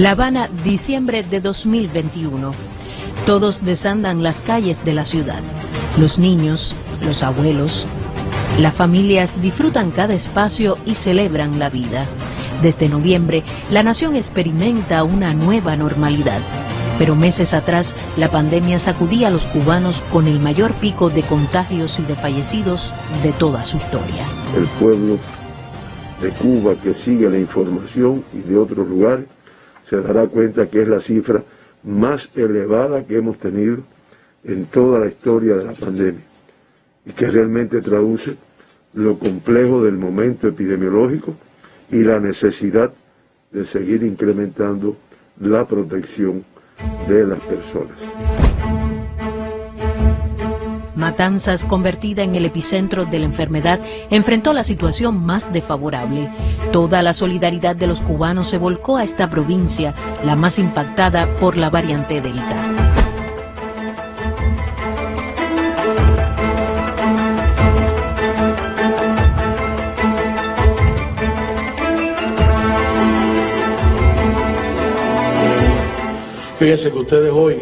La Habana, diciembre de 2021. Todos desandan las calles de la ciudad. Los niños, los abuelos, las familias disfrutan cada espacio y celebran la vida. Desde noviembre, la nación experimenta una nueva normalidad. Pero meses atrás, la pandemia sacudía a los cubanos con el mayor pico de contagios y de fallecidos de toda su historia. El pueblo de Cuba que sigue la información y de otros lugares se dará cuenta que es la cifra más elevada que hemos tenido en toda la historia de la pandemia y que realmente traduce lo complejo del momento epidemiológico y la necesidad de seguir incrementando la protección de las personas. Matanzas, convertida en el epicentro de la enfermedad, enfrentó la situación más desfavorable. Toda la solidaridad de los cubanos se volcó a esta provincia, la más impactada por la variante Delta. Fíjense que ustedes hoy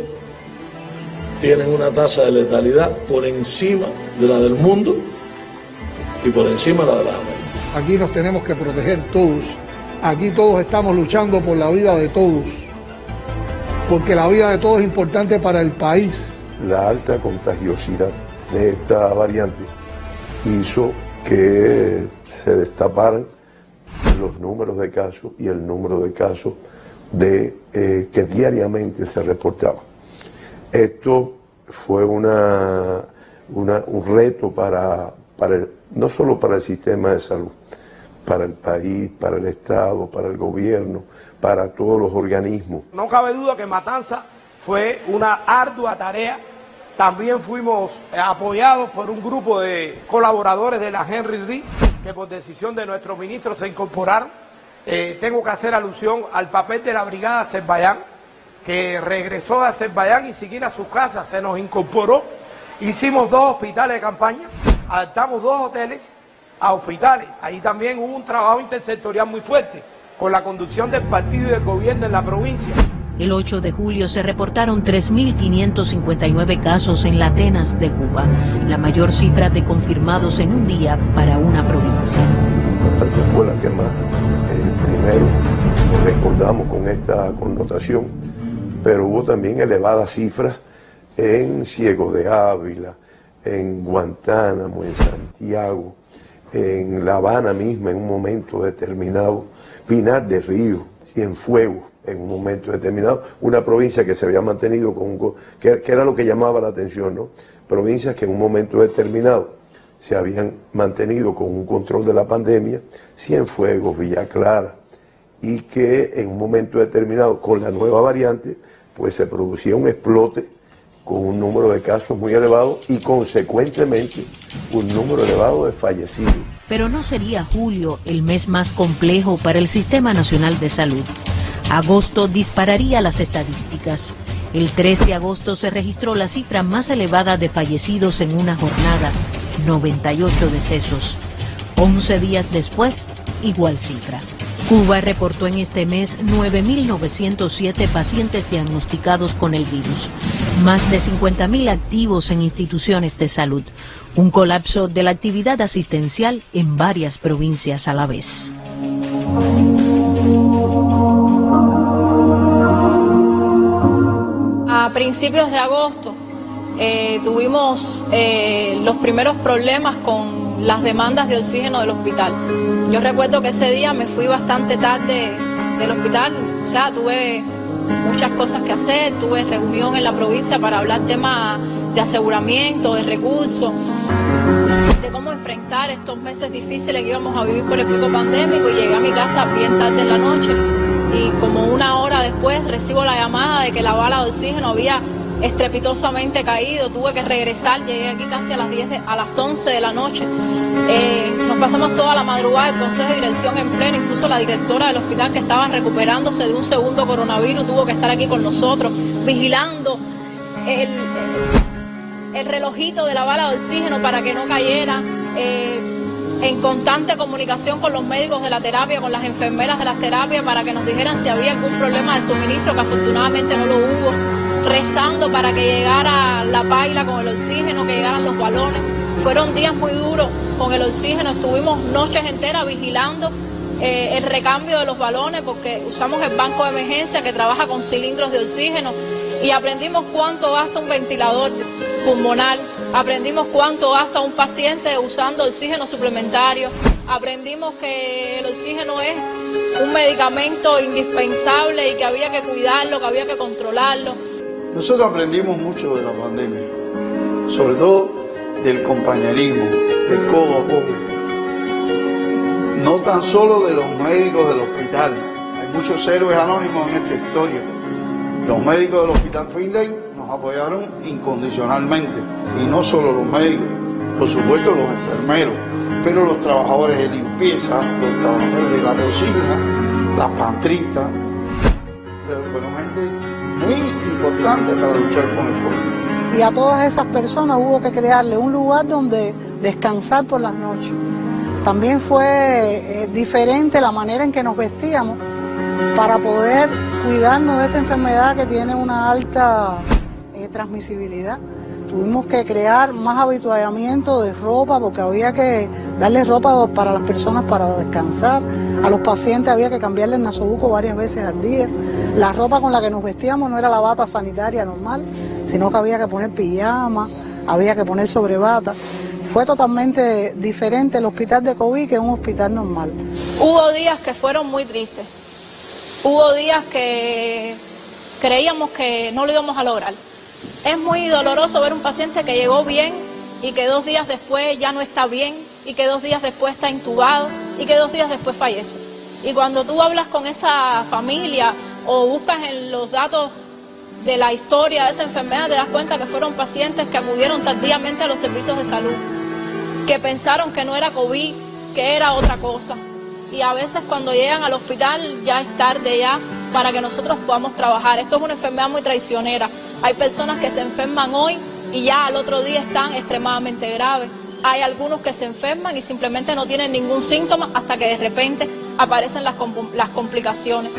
tienen una tasa de letalidad por encima de la del mundo y por encima de la de las Américas. Aquí nos tenemos que proteger todos. Aquí todos estamos luchando por la vida de todos. Porque la vida de todos es importante para el país. La alta contagiosidad de esta variante hizo que se destaparan los números de casos y el número de casos que diariamente se reportaba. Esto fue un reto no solo para el sistema de salud, para el país, para el Estado, para el gobierno, para todos los organismos. No cabe duda que Matanza fue una ardua tarea. También fuimos apoyados por un grupo de colaboradores de la Henry Reed, que por decisión de nuestro ministro se incorporaron. Tengo que hacer alusión al papel de la brigada Azerbaiyán, que regresó a Azerbaiyán y sin ir a sus casas se nos incorporó. Hicimos 2 hospitales de campaña, adaptamos 2 hoteles a hospitales. Ahí también hubo un trabajo intersectorial muy fuerte con la conducción del partido y del gobierno en la provincia. El 8 de julio se reportaron 3.559 casos en las Atenas de Cuba, la mayor cifra de confirmados en un día para una provincia. Esa fue la que más primero recordamos con esta connotación, pero hubo también elevadas cifras en Ciego de Ávila, en Guantánamo, en Santiago, en La Habana misma en un momento determinado, Pinar del Río, Cienfuegos en un momento determinado, una provincia que se había mantenido que era lo que llamaba la atención, ¿no? Provincias que en un momento determinado se habían mantenido con un control de la pandemia, Cienfuegos, Villa Clara, y que en un momento determinado con la nueva variante pues se producía un explote con un número de casos muy elevado y consecuentemente un número elevado de fallecidos. Pero no sería julio el mes más complejo para el Sistema Nacional de Salud. Agosto dispararía las estadísticas. El 3 de agosto se registró la cifra más elevada de fallecidos en una jornada, 98 decesos. 11 días después, igual cifra. Cuba reportó en este mes 9.907 pacientes diagnosticados con el virus, más de 50.000 activos en instituciones de salud, un colapso de la actividad asistencial en varias provincias a la vez. A principios de agosto tuvimos los primeros problemas con las demandas de oxígeno del hospital. Yo recuerdo que ese día me fui bastante tarde del hospital, o sea, tuve muchas cosas que hacer, tuve reunión en la provincia para hablar temas de aseguramiento, de recursos, de cómo enfrentar estos meses difíciles que íbamos a vivir por el pico pandémico, y llegué a mi casa bien tarde en la noche y como una hora después recibo la llamada de que la bala de oxígeno había estrepitosamente caído. Tuve que regresar, llegué aquí casi a las 11 de la noche. Nos pasamos toda la madrugada el consejo de dirección en pleno, incluso la directora del hospital, que estaba recuperándose de un segundo coronavirus, tuvo que estar aquí con nosotros vigilando el relojito de la bala de oxígeno para que no cayera. en constante comunicación con los médicos de la terapia, con las enfermeras de las terapias, para que nos dijeran si había algún problema de suministro, que afortunadamente no lo hubo, rezando para que llegara la paila con el oxígeno, que llegaran los balones. Fueron días muy duros con el oxígeno, estuvimos noches enteras vigilando el recambio de los balones, porque usamos el banco de emergencia que trabaja con cilindros de oxígeno, y aprendimos cuánto gasta un ventilador pulmonar, aprendimos cuánto gasta un paciente usando oxígeno suplementario, aprendimos que el oxígeno es un medicamento indispensable y que había que cuidarlo, que había que controlarlo. Nosotros aprendimos mucho de la pandemia, sobre todo del compañerismo, del codo a codo, no tan solo de los médicos del hospital. Hay muchos héroes anónimos en esta historia. Los médicos del Hospital Finlay nos apoyaron incondicionalmente, y no solo los médicos, por supuesto los enfermeros, pero los trabajadores de limpieza, los trabajadores de la cocina, las pantristas, fueron gente muy importante para luchar con el COVID. Y a todas esas personas hubo que crearle un lugar donde descansar por las noches. También fue diferente la manera en que nos vestíamos para poder cuidarnos de esta enfermedad que tiene una alta transmisibilidad. Tuvimos que crear más habituallamiento de ropa, porque había que darle ropa para las personas para descansar. A los pacientes había que cambiarle el nasobuco varias veces al día. La ropa con la que nos vestíamos no era la bata sanitaria normal, sino que había que poner pijama, había que poner sobrebata. Fue totalmente diferente el hospital de COVID que un hospital normal. Hubo días que fueron muy tristes. Hubo días que creíamos que no lo íbamos a lograr. Es muy doloroso ver un paciente que llegó bien y que 2 días después ya no está bien, y que 2 días después está intubado, y que 2 días después fallece. Y cuando tú hablas con esa familia o buscas en los datos de la historia de esa enfermedad, te das cuenta que fueron pacientes que acudieron tardíamente a los servicios de salud, que pensaron que no era COVID, que era otra cosa. Y a veces cuando llegan al hospital ya es tarde ya para que nosotros podamos trabajar. Esto es una enfermedad muy traicionera. Hay personas que se enferman hoy y ya al otro día están extremadamente graves. Hay algunos que se enferman y simplemente no tienen ningún síntoma hasta que de repente aparecen las complicaciones.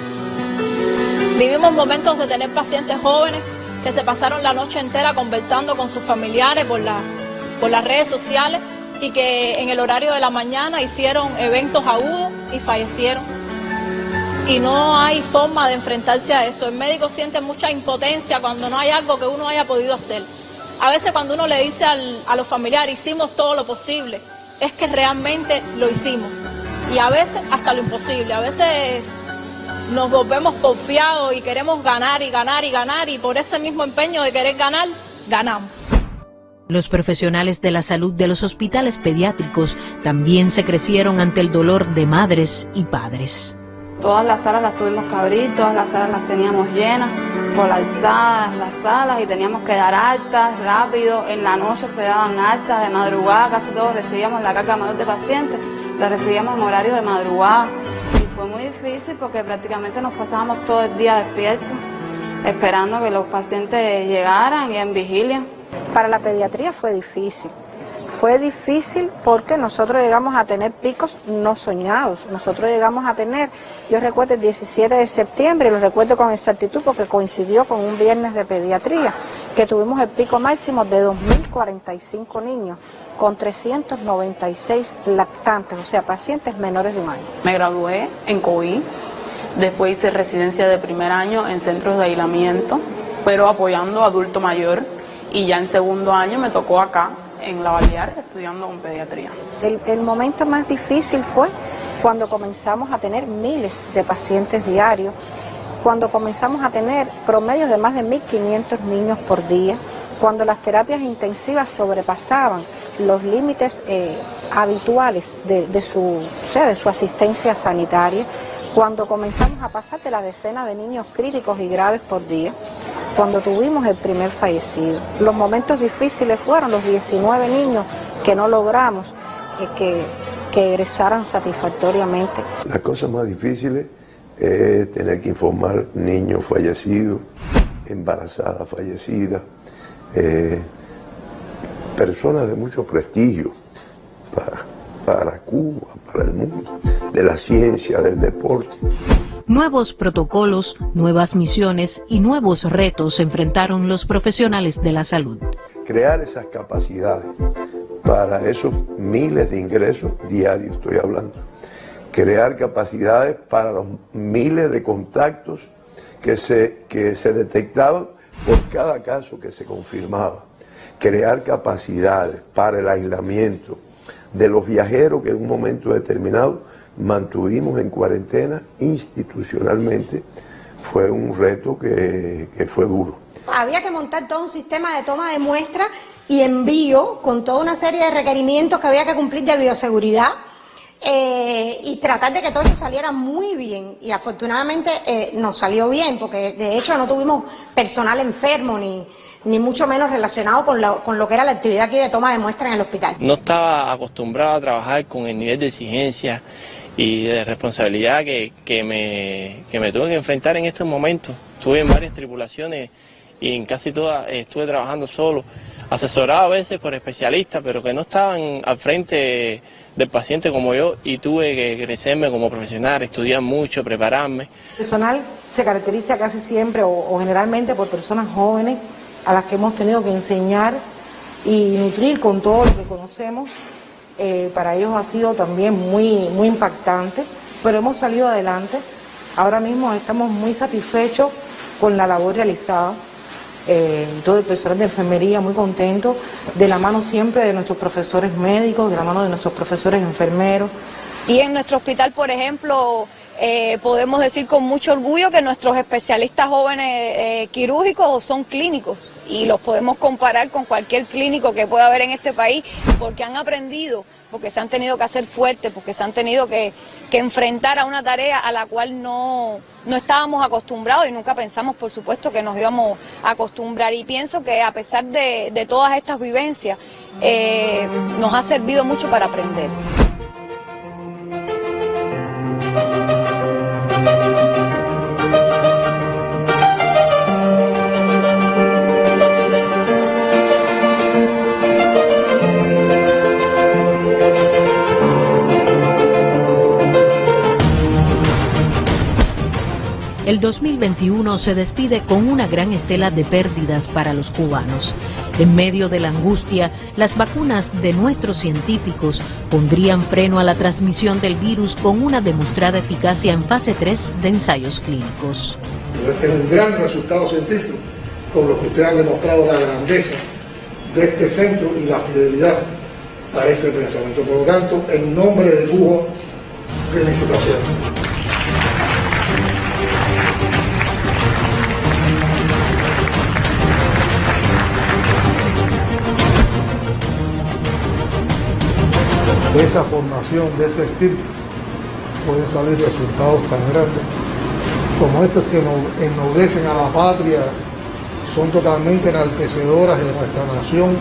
Vivimos momentos de tener pacientes jóvenes que se pasaron la noche entera conversando con sus familiares por las redes sociales, y que en el horario de la mañana hicieron eventos agudos y fallecieron. Y no hay forma de enfrentarse a eso. El médico siente mucha impotencia cuando no hay algo que uno haya podido hacer. A veces cuando uno le dice a los familiares, hicimos todo lo posible, es que realmente lo hicimos. Y a veces hasta lo imposible. A veces nos volvemos confiados y queremos ganar y ganar y ganar, y por ese mismo empeño de querer ganar, ganamos. Los profesionales de la salud de los hospitales pediátricos también se crecieron ante el dolor de madres y padres. Todas las salas las tuvimos que abrir, todas las salas las teníamos llenas, colapsadas las salas, y teníamos que dar altas rápido. En la noche se daban altas, de madrugada casi todos recibíamos la carga mayor de pacientes, la recibíamos en horario de madrugada. Y fue muy difícil porque prácticamente nos pasábamos todo el día despiertos, esperando que los pacientes llegaran y en vigilia. Para la pediatría fue difícil porque nosotros llegamos a tener picos no soñados. Nosotros llegamos a tener, yo recuerdo el 17 de septiembre, y lo recuerdo con exactitud porque coincidió con un viernes de pediatría, que tuvimos el pico máximo de 2.045 niños con 396 lactantes, o sea, pacientes menores de 1 año. Me gradué en COVID, después hice residencia de primer año en centros de aislamiento, pero apoyando a adulto mayor, y ya en segundo año me tocó acá, en La Balear, estudiando con pediatría. El momento más difícil fue cuando comenzamos a tener miles de pacientes diarios, cuando comenzamos a tener promedios de más de 1.500 niños por día, cuando las terapias intensivas sobrepasaban los límites habituales de su asistencia sanitaria, cuando comenzamos a pasar de la decena de niños críticos y graves por día, cuando tuvimos el primer fallecido. Los momentos difíciles fueron los 19 niños que no logramos que egresaran satisfactoriamente. Las cosas más difíciles es tener que informar niños fallecidos, embarazadas fallecidas, personas de mucho prestigio para Cuba, para el mundo, de la ciencia, del deporte. Nuevos protocolos, nuevas misiones y nuevos retos enfrentaron los profesionales de la salud. Crear esas capacidades para esos miles de ingresos diarios, estoy hablando. Crear capacidades para los miles de contactos que se detectaban por cada caso que se confirmaba. Crear capacidades para el aislamiento de los viajeros que en un momento determinado mantuvimos en cuarentena institucionalmente. Fue un reto que fue duro. Había que montar todo un sistema de toma de muestras y envío con toda una serie de requerimientos que había que cumplir de bioseguridad y tratar de que todo eso saliera muy bien. Y afortunadamente nos salió bien, porque de hecho no tuvimos personal enfermo ni mucho menos relacionado con lo que era la actividad aquí de toma de muestras en el hospital. No estaba acostumbrado a trabajar con el nivel de exigencia y de responsabilidad que me tuve que enfrentar en estos momentos. Estuve en varias tripulaciones y en casi todas estuve trabajando solo, asesorado a veces por especialistas, pero que no estaban al frente del paciente como yo, y tuve que crecerme como profesional, estudiar mucho, prepararme. El personal se caracteriza casi siempre o generalmente por personas jóvenes a las que hemos tenido que enseñar y nutrir con todo lo que conocemos. Para ellos ha sido también muy impactante, pero hemos salido adelante. Ahora mismo estamos muy satisfechos con la labor realizada. Todo el personal de enfermería muy contento, de la mano siempre de nuestros profesores médicos, de la mano de nuestros profesores enfermeros. Y en nuestro hospital, por ejemplo, podemos decir con mucho orgullo que nuestros especialistas jóvenes quirúrgicos son clínicos y los podemos comparar con cualquier clínico que pueda haber en este país, porque han aprendido, porque se han tenido que hacer fuertes, porque se han tenido que enfrentar a una tarea a la cual no estábamos acostumbrados y nunca pensamos, por supuesto, que nos íbamos a acostumbrar. Y pienso que a pesar de todas estas vivencias, nos ha servido mucho para aprender. El 2021 se despide con una gran estela de pérdidas para los cubanos. En medio de la angustia, las vacunas de nuestros científicos pondrían freno a la transmisión del virus con una demostrada eficacia en fase 3 de ensayos clínicos. Este es un gran resultado científico, con lo que ustedes han demostrado la grandeza de este centro y la fidelidad a ese pensamiento. Por lo tanto, en nombre de Cuba, felicitaciones. De esa formación, de ese espíritu, pueden salir resultados tan grandes como estos que ennoblecen a la patria, son totalmente enaltecedoras de nuestra nación,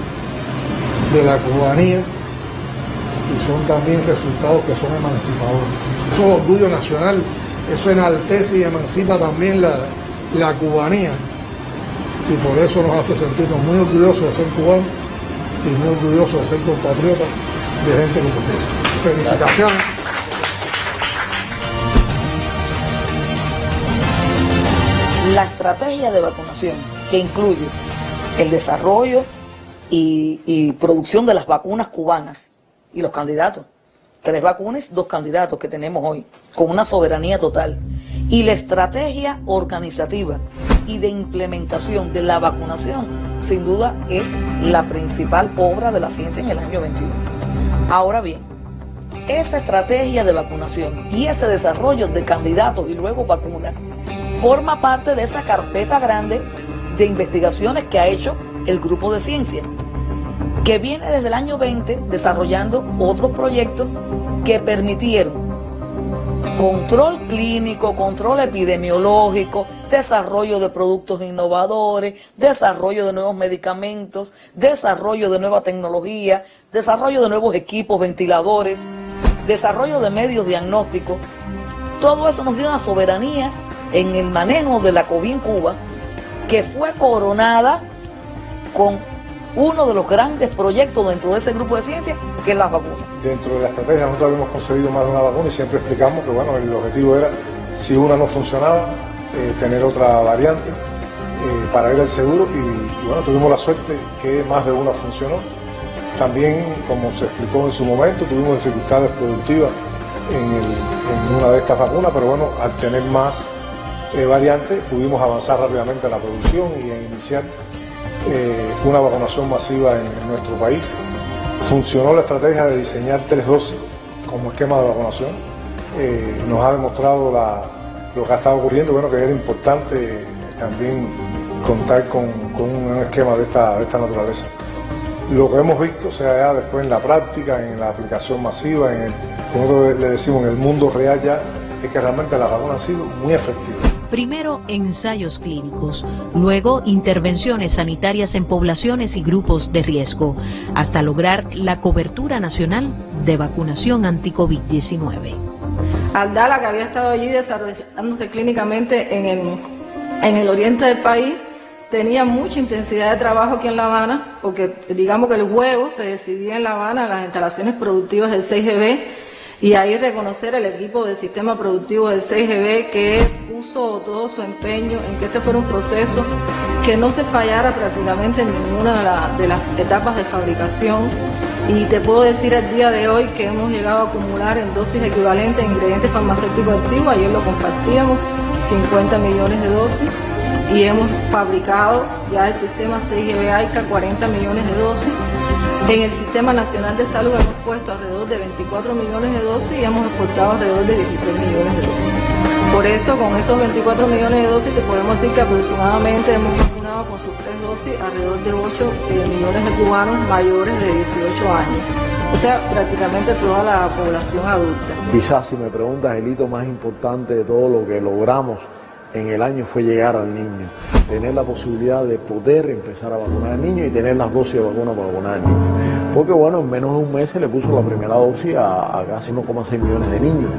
de la cubanía, y son también resultados que son emancipadores. Eso es orgullo nacional, eso enaltece y emancipa también la cubanía, y por eso nos hace sentirnos muy orgullosos de ser cubanos y muy orgullosos de ser compatriotas de gente como ustedes. Felicitaciones. La estrategia de vacunación, que incluye el desarrollo y producción de las vacunas cubanas y los candidatos, 3 vacunas, 2 candidatos que tenemos hoy, con una soberanía total, y la estrategia organizativa y de implementación de la vacunación, sin duda es la principal obra de la ciencia en el año 21. Ahora bien, esa estrategia de vacunación y ese desarrollo de candidatos y luego vacunas forma parte de esa carpeta grande de investigaciones que ha hecho el grupo de ciencia, que viene desde el año 20 desarrollando otros proyectos que permitieron control clínico, control epidemiológico, desarrollo de productos innovadores, desarrollo de nuevos medicamentos, desarrollo de nueva tecnología, desarrollo de nuevos equipos, ventiladores, desarrollo de medios diagnósticos. Todo eso nos dio una soberanía en el manejo de la COVID en Cuba, que fue coronada con uno de los grandes proyectos dentro de ese grupo de ciencia, que es las vacunas. Dentro de la estrategia nosotros habíamos conseguido más de una vacuna y siempre explicamos que bueno, el objetivo era, si una no funcionaba, tener otra variante para ir al seguro y bueno, tuvimos la suerte que más de una funcionó. También, como se explicó en su momento, tuvimos dificultades productivas en una de estas vacunas, pero bueno, al tener más variantes pudimos avanzar rápidamente en la producción y en iniciar una vacunación masiva en nuestro país. Funcionó la estrategia de diseñar 3 dosis como esquema de vacunación. Nos ha demostrado lo que ha estado ocurriendo, bueno, que era importante también contar con un esquema de esta naturaleza. Lo que hemos visto, o sea, ya después en la práctica, en la aplicación masiva, como nosotros le decimos, en el mundo real ya, es que realmente las vacunas han sido muy efectivas. Primero, ensayos clínicos, luego intervenciones sanitarias en poblaciones y grupos de riesgo, hasta lograr la cobertura nacional de vacunación anti-COVID-19. Aldala, que había estado allí desarrollándose clínicamente en el oriente del país, tenía mucha intensidad de trabajo aquí en La Habana, porque digamos que el juego se decidía en La Habana, en las instalaciones productivas del CIGB, y ahí reconocer el equipo del sistema productivo del CIGB que puso todo su empeño en que este fuera un proceso que no se fallara prácticamente en ninguna de las etapas de fabricación. Y te puedo decir el día de hoy que hemos llegado a acumular en dosis equivalentes en ingredientes farmacéuticos activos, ayer lo compartíamos, 50 millones de dosis, y hemos fabricado ya el sistema CIGB-AICA 40 millones de dosis. En el Sistema Nacional de Salud hemos puesto alrededor de 24 millones de dosis y hemos exportado alrededor de 16 millones de dosis. Por eso, con esos 24 millones de dosis, se podemos decir que aproximadamente hemos vacunado con sus 3 dosis alrededor de 8 millones de cubanos mayores de 18 años. O sea, prácticamente toda la población adulta. Quizás, si me preguntas, el hito más importante de todo lo que logramos en el año fue llegar al niño, tener la posibilidad de poder empezar a vacunar al niño y tener las dosis de vacuna para vacunar al niño. Porque bueno, en menos de un mes se le puso la primera dosis a casi 1,6 millones de niños.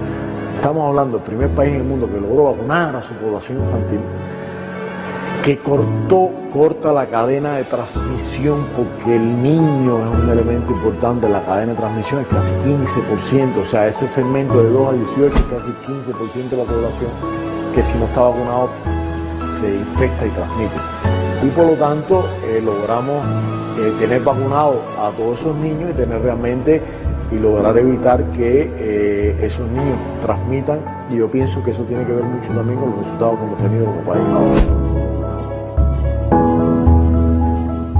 Estamos hablando del primer país en el mundo que logró vacunar a su población infantil, que corta la cadena de transmisión, porque el niño es un elemento importante en la cadena de transmisión, es casi 15%, o sea, ese segmento de 2 a 18 es casi 15% de la población que si no está vacunado se infecta y transmite. Y por lo tanto logramos tener vacunados a todos esos niños y tener realmente y lograr evitar que esos niños transmitan, y yo pienso que eso tiene que ver mucho también con los resultados que hemos tenido como país ahora.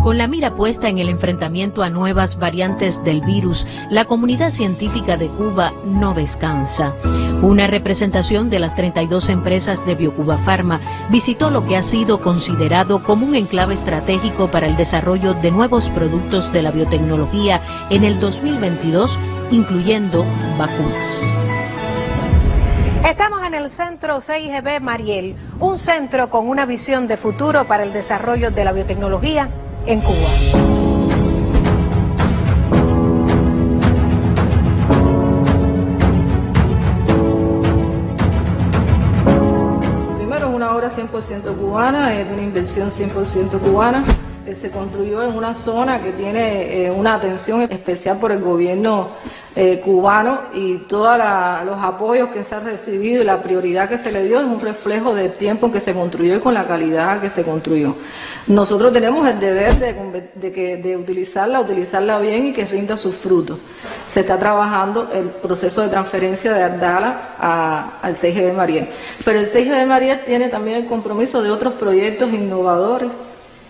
Con la mira puesta en el enfrentamiento a nuevas variantes del virus, la comunidad científica de Cuba no descansa. Una representación de las 32 empresas de Biocuba Pharma visitó lo que ha sido considerado como un enclave estratégico para el desarrollo de nuevos productos de la biotecnología en el 2022, incluyendo vacunas. Estamos en el centro CIGB Mariel, un centro con una visión de futuro para el desarrollo de la biotecnología en Cuba. Primero, es una obra 100% cubana, es de una inversión 100% cubana. Se construyó en una zona que tiene una atención especial por el gobierno cubano, y todos los apoyos que se han recibido y la prioridad que se le dio es un reflejo del tiempo en que se construyó y con la calidad que se construyó. Nosotros tenemos el deber de utilizarla bien y que rinda sus frutos. Se está trabajando el proceso de transferencia de Aldala al CIGB Mariel, pero el CIGB Mariel tiene también el compromiso de otros proyectos innovadores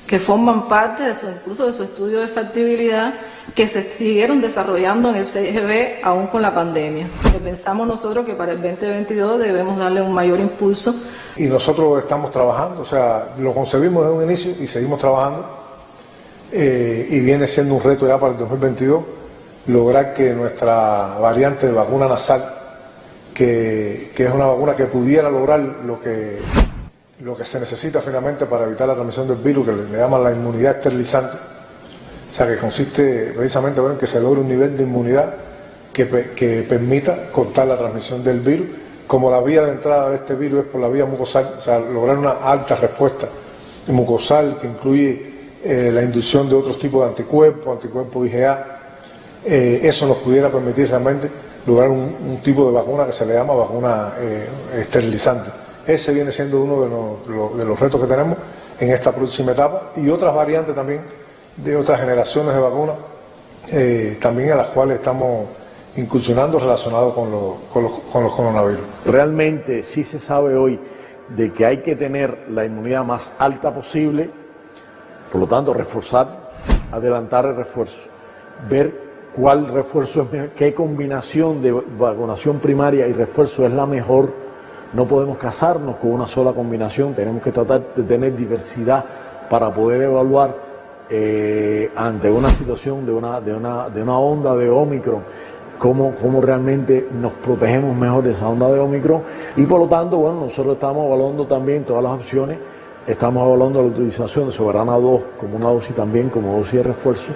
que forman parte incluso de su estudio de factibilidad, que se siguieron desarrollando en el CIGB aún con la pandemia. Pensamos nosotros que para el 2022 debemos darle un mayor impulso. Y nosotros estamos trabajando, o sea, lo concebimos desde un inicio y seguimos trabajando, y viene siendo un reto ya para el 2022 lograr que nuestra variante de vacuna nasal, que es una vacuna que pudiera lograr lo que se necesita finalmente para evitar la transmisión del virus, que le llaman la inmunidad esterilizante, o sea, que consiste precisamente en que se logre un nivel de inmunidad que permita cortar la transmisión del virus. Como la vía de entrada de este virus es por la vía mucosal, o sea, lograr una alta respuesta mucosal que incluye la inducción de otros tipos de anticuerpos IgA, eso nos pudiera permitir realmente lograr un tipo de vacuna que se le llama vacuna esterilizante. Ese viene siendo uno de los retos que tenemos en esta próxima etapa, y otras variantes también de otras generaciones de vacunas también a las cuales estamos incursionando relacionados con los coronavirus. Realmente sí se sabe hoy de que hay que tener la inmunidad más alta posible, por lo tanto reforzar, adelantar el refuerzo, ver cuál refuerzo es mejor, qué combinación de vacunación primaria y refuerzo es la mejor. No podemos casarnos con una sola combinación, tenemos que tratar de tener diversidad para poder evaluar ante una situación de una onda de Omicron, cómo realmente nos protegemos mejor de esa onda de Omicron, y por lo tanto, bueno, nosotros estamos evaluando también todas las opciones, estamos evaluando la utilización de Soberana 2 como una dosis también, como dosis de refuerzo,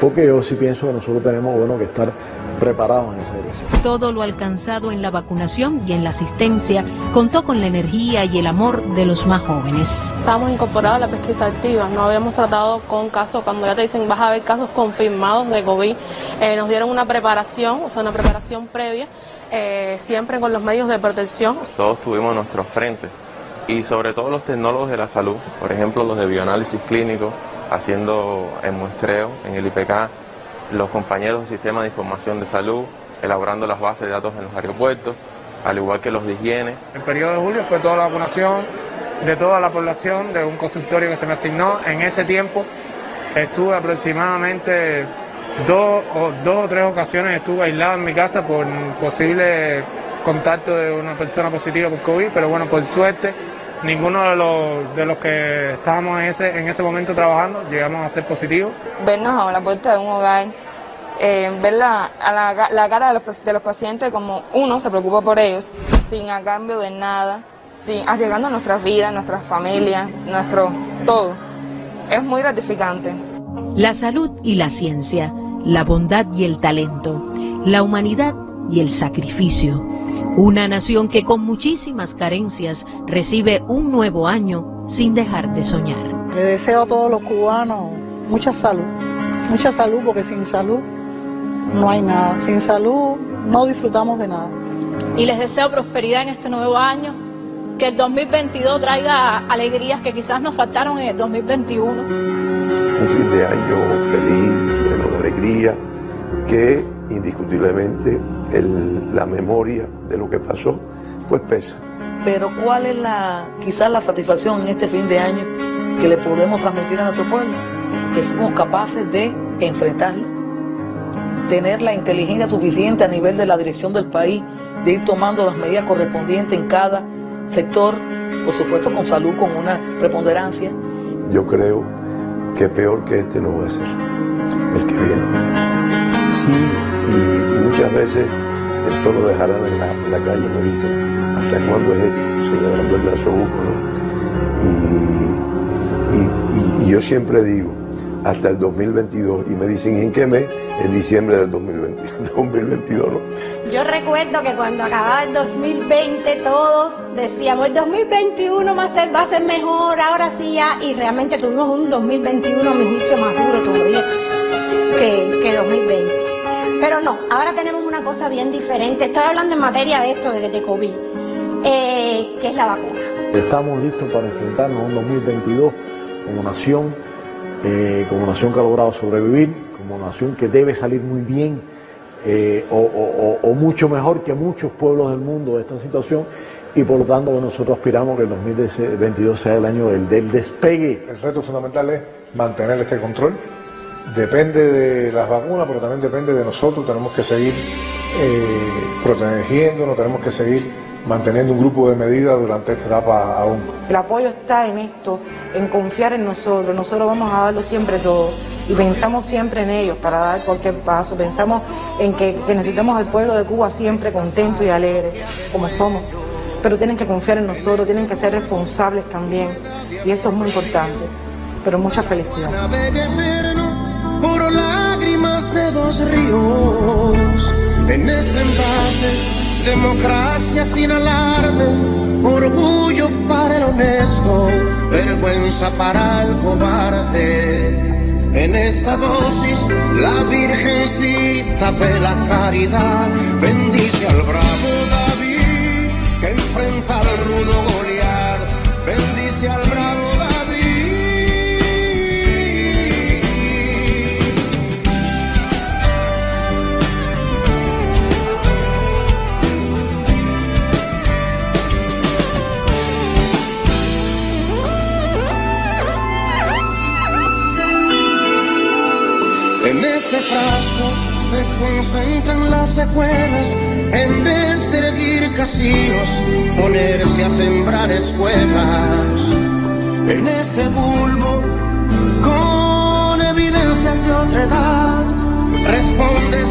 porque yo sí pienso que nosotros tenemos, bueno, que estar preparados en esa dirección. Todo lo alcanzado en la vacunación y en la asistencia contó con la energía y el amor de los más jóvenes. Estábamos incorporados a la pesquisa activa, no habíamos tratado con casos, cuando ya te dicen vas a ver casos confirmados de COVID, nos dieron una preparación, o sea, una preparación previa, siempre con los medios de protección. Todos tuvimos nuestros frentes, y sobre todo los tecnólogos de la salud, por ejemplo los de bioanálisis clínico, haciendo el muestreo en el IPK, los compañeros del sistema de información de salud, elaborando las bases de datos en los aeropuertos, al igual que los de higiene. El periodo de julio fue toda la vacunación de toda la población de un consultorio que se me asignó. En ese tiempo estuve aproximadamente dos o tres ocasiones estuve aislado en mi casa por posible contacto de una persona positiva por COVID, pero bueno, por suerte ninguno de los que estábamos en ese momento trabajando llegamos a ser positivos. Vernos a la puerta de un hogar, ver la cara de los pacientes como uno se preocupa por ellos, sin a cambio de nada, llegando a nuestras vidas, nuestras familias, nuestro todo. Es muy gratificante. La salud y la ciencia, la bondad y el talento, la humanidad y el sacrificio. Una nación que con muchísimas carencias recibe un nuevo año sin dejar de soñar. Le deseo a todos los cubanos mucha salud porque sin salud no hay nada. Sin salud no disfrutamos de nada. Y les deseo prosperidad en este nuevo año, que el 2022 traiga alegrías que quizás nos faltaron en el 2021. Un fin de año feliz, lleno de alegría, que indiscutiblemente la memoria de lo que pasó pues pesa. Pero ¿cuál es quizás la satisfacción en este fin de año que le podemos transmitir a nuestro pueblo? Que fuimos capaces de enfrentarlo, tener la inteligencia suficiente a nivel de la dirección del país, de ir tomando las medidas correspondientes en cada sector, por supuesto con salud, con una preponderancia. Yo creo que peor que este no va a ser el que viene. Sí, y muchas veces en tono de jarana en la calle me dicen, ¿hasta cuándo es esto? Señalando el nasobuco, ¿no? Y yo siempre digo, hasta el 2022, y me dicen, ¿y en qué mes? En diciembre del 2022, ¿no? Yo recuerdo que cuando acababa el 2020 todos decíamos, el 2021 va a ser mejor, ahora sí ya, y realmente tuvimos un 2021 a mi juicio más duro todavía que 2020. Pero no, ahora tenemos una cosa bien diferente. Estoy hablando en materia de esto, de COVID, que es la vacuna. Estamos listos para enfrentarnos a un 2022 como nación que ha logrado sobrevivir, como nación que debe salir muy bien o mucho mejor que muchos pueblos del mundo de esta situación, y por lo tanto nosotros aspiramos que el 2022 sea el año del despegue. El reto fundamental es mantener este control. Depende de las vacunas, pero también depende de nosotros. Tenemos que seguir protegiéndonos, tenemos que seguir manteniendo un grupo de medidas durante esta etapa aún. El apoyo está en esto, en confiar en nosotros. Nosotros vamos a darlo siempre todo y pensamos siempre en ellos para dar cualquier paso. Pensamos en que necesitamos al pueblo de Cuba siempre contento y alegre, como somos. Pero tienen que confiar en nosotros, tienen que ser responsables también, y eso es muy importante. Pero mucha felicidad. Por lágrimas de dos ríos, en este envase democracia sin alarde, orgullo para el honesto, vergüenza para el cobarde. En esta dosis, la Virgencita de la Caridad bendice al bravo David que enfrenta al rudo Goliat. Bendice al bravo David. En este frasco se concentran las secuelas, en vez de erguir casinos, ponerse a sembrar escuelas. En este bulbo, con evidencias de otra edad, responde